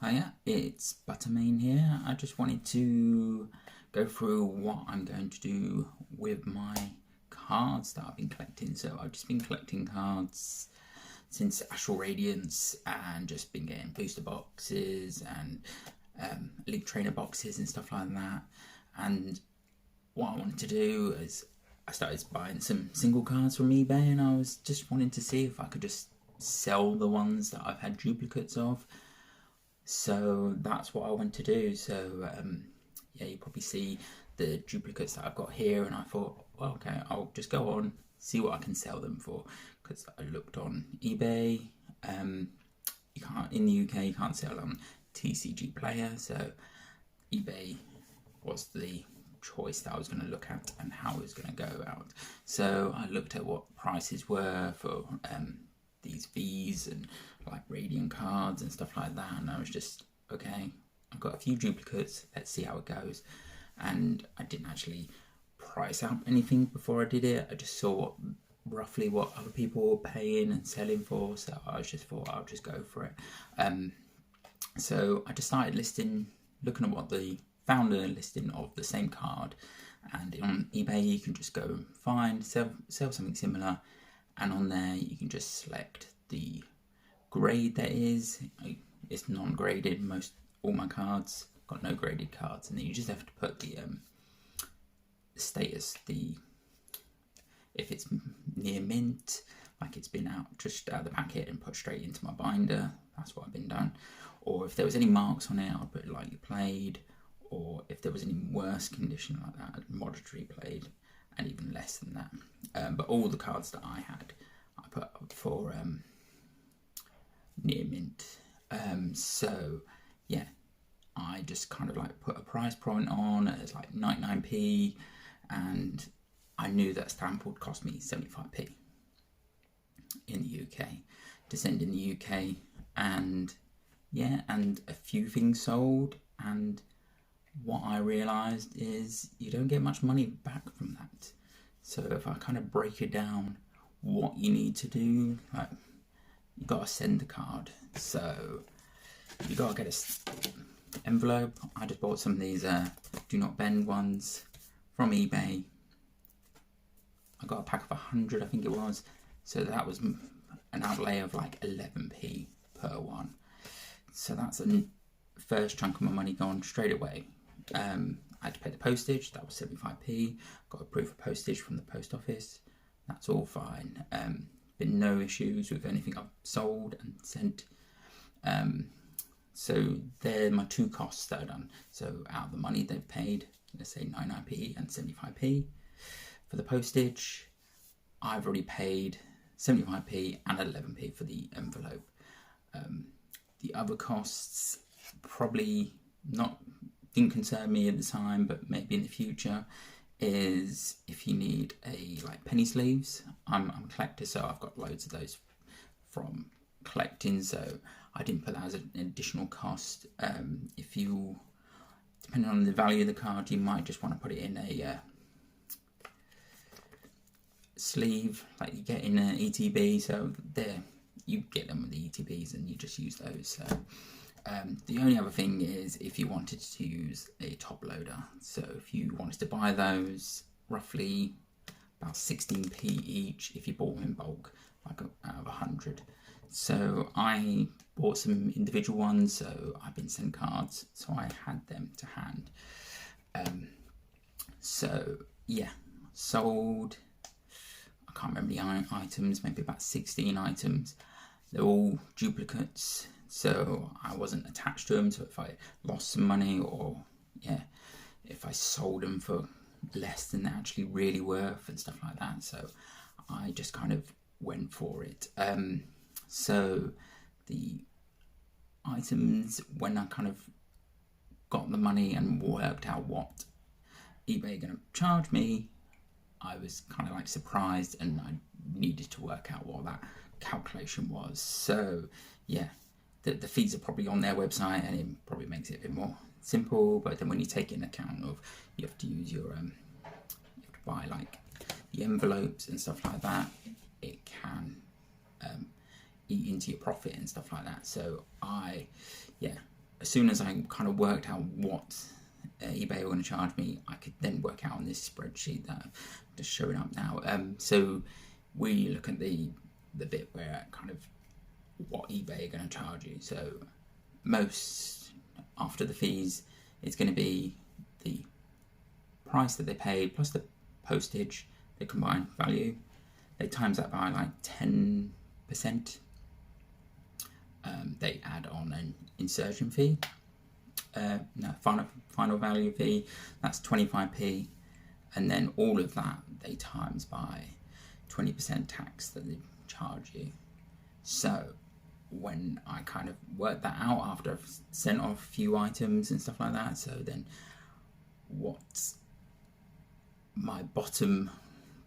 Hiya, it's Buttermain here. I just wanted to go through what I'm going to do with my cards that I've been collecting. So I've just been collecting cards since Astral Radiance and just been getting booster boxes and Elite Trainer boxes and stuff like that. And what I wanted to do is I started buying some single cards from eBay, and I was just wanting to see if I could just sell the ones that I've had duplicates of. So that's what I want to do. So yeah, you probably see the duplicates that I've got here, and I thought, well, okay, I'll just go on, see what I can sell them for, because I looked on eBay. You can't, in the UK, you can't sell on TCG Player, so eBay was the choice that I was going to look at and how it was going to go out. So I looked at what prices were for these V's and like Radiant cards and stuff like that, and I was just, okay, I've got a few duplicates, let's see how it goes. And I didn't actually price out anything before I did it. I just saw roughly what other people were paying and selling for, so I just thought I'll just go for it. So I just started looking at what the founder listing of the same card, and on eBay you can just go and find sell something similar, and on there you can just select the grade that is. It's non-graded. All my cards got no graded cards, and then you just have to put the status, if it's near mint, like it's been just out of the packet and put straight into my binder. That's what I've been done. Or if there was any marks on it, I'll put lightly played. Or if there was any worse condition like that, moderately played, and even less than that. But all the cards that I had, I put up for near mint. So yeah, I just kind of like put a price point on as like 99p, and I knew that stamp would cost me 75p in the UK to send in the UK, and yeah, and a few things sold. And what I realised is you don't get much money back from that. So if I kind of break it down, what you need to do, like, you got to send the card. So you got to get an envelope. I just bought some of these do not bend ones from eBay. I got a pack of 100, I think it was. So that was an outlay of like 11p per one. So that's the first chunk of my money gone straight away. I had to pay the postage, that was 75p. Got a proof of postage from the post office. That's all fine. Been no issues with anything I've sold and sent. So they're my two costs that are done. So out of the money they've paid, let's say 99p and 75p for the postage, I've already paid 75p and 11p for the envelope. The other costs probably didn't concern me at the time, but maybe in the future, is if you need like penny sleeves. I'm a collector, so I've got loads of those from collecting, so I didn't put that as an additional cost. If you, depending on the value of the card, you might just want to put it in a sleeve like you get in an ETB. So there, you get them with the ETBs and you just use those. So the only other thing is if you wanted to use a top loader. So if you wanted to buy those, roughly about 16p each if you bought them in bulk, like out of 100. So I bought some individual ones, so I've been sent cards, so I had them to hand. So yeah, sold, I can't remember the items, maybe about 16 items. They're all duplicates, so I wasn't attached to them. So if I lost some money, or yeah, if I sold them for less than they're actually really worth and stuff like that, so I just kind of went for it. So the items, when I kind of got the money and worked out what eBay are going to charge me, I was kind of like surprised, and I needed to work out what that calculation was. So yeah, the fees are probably on their website, and it probably makes it a bit more simple. But then when you take into account of you have to use your you have to buy like the envelopes and stuff like that, it can eat into your profit and stuff like that. So I as soon as I kind of worked out what eBay were going to charge me, I could then work out on this spreadsheet that I'm just showing up now. So we look at the bit where kind of what eBay are going to charge you. So most after the fees, it's going to be the price that they paid plus the postage, the combined value. They times that by like 10%. They add on an insertion fee, final value fee, that's 25p, and then all of that they times by 20% tax that they charge you. So when I kind of worked that out after I've sent off a few items and stuff like that, so then what my bottom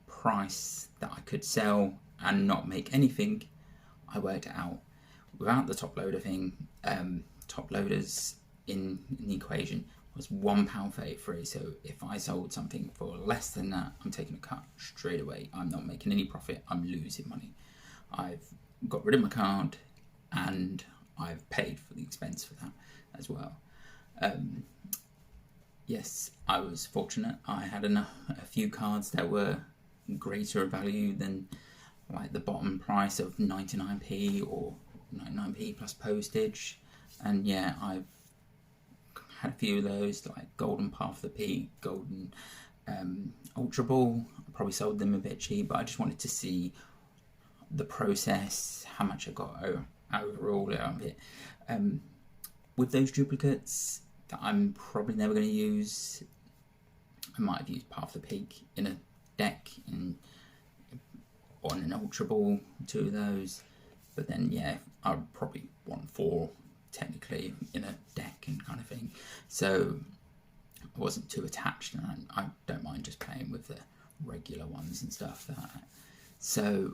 price that I could sell and not make anything, I worked it out without the top loader thing. Top loaders in the equation was £1.33. So if I sold something for less than that, I'm taking a cut straight away. I'm not making any profit, I'm losing money. I've got rid of my card and I've paid for the expense for that as well. Yes, I was fortunate. I had a few cards that were greater value than like the bottom price of 99p or 99p plus postage, and yeah, I've had a few of those, like Golden Path of the Peak, Golden Ultra Ball. I probably sold them a bit cheap, but I just wanted to see the process, how much I got overall out of it. With those duplicates that I'm probably never going to use, I might have used Path of the Peak in a deck and on an Ultra Ball, 2 of those, but then yeah, I'd probably want 4 technically in a deck and kind of thing. So I wasn't too attached, and I don't mind just playing with the regular ones and stuff. So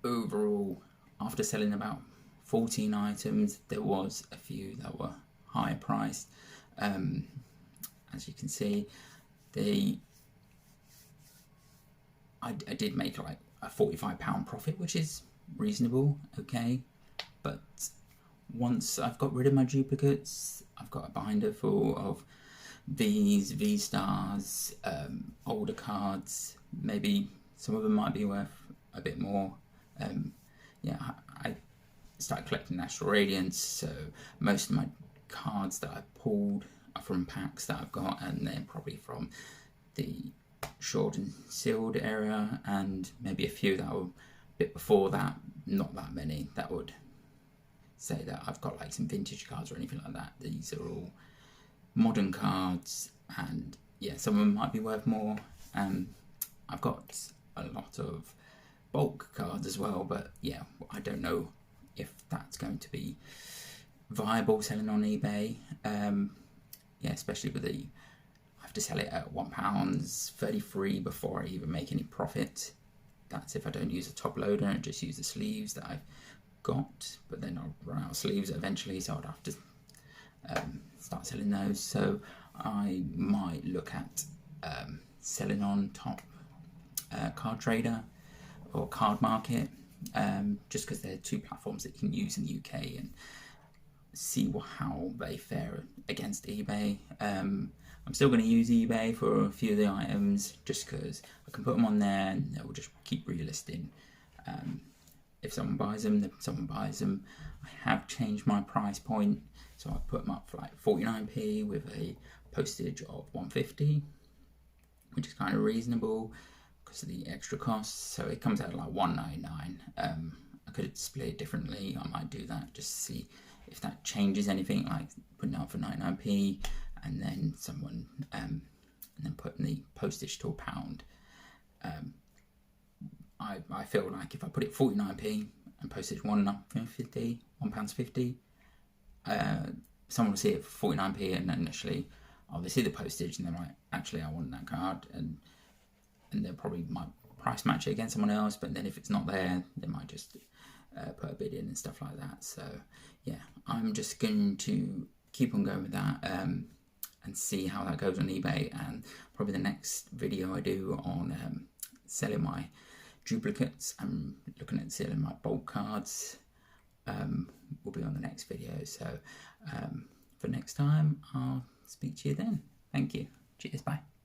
overall, after selling about 14 items, there was a few that were higher priced. As you can see, I did make like a £45 profit, which is reasonable, okay, but once I've got rid of my duplicates, I've got a binder full of V's, V-Stars, older cards. Maybe some of them might be worth a bit more. Yeah, I started collecting Astral Radiance, so most of my cards that I pulled are from packs that I've got, and they're probably from the short and sealed area, and maybe a few that were a bit before that, not that many that would say that I've got like some vintage cards or anything like that. These are all modern cards, and yeah, some of them might be worth more. I've got a lot of bulk cards as well, but yeah, I don't know if that's going to be viable selling on eBay. Yeah, especially with I have to sell it at £1.33 before I even make any profit. That's if I don't use a top loader and just use the sleeves that I've got, but then I'll run out of sleeves eventually, so I'd have to start selling those. So I might look at selling on Top Card Trader or Card Market, just because they're 2 platforms that you can use in the UK, and see how they fare against eBay. I'm still going to use eBay for a few of the items, just because I can put them on there and they'll just keep relisting. If someone buys them, then someone buys them. I have changed my price point, so I put them up for like 49p with a postage of 150, which is kind of reasonable because of the extra costs. So it comes out like 199. I could split it differently. I might do that just to see if that changes anything, like putting it up for 99p and then someone and then putting the postage to £1. I feel like if I put it 49p and postage £1.50, someone will see it for 49p, and then initially they see the postage and they're like, actually I want that card, and they probably might price match it against someone else, but then if it's not there, they might just put a bid in and stuff like that. So yeah, I'm just going to keep on going with that and see how that goes on eBay, and probably the next video I do on selling my duplicates and looking at selling my bulk cards will be on the next video. So next time, I'll speak to you then. Thank you. Cheers, bye.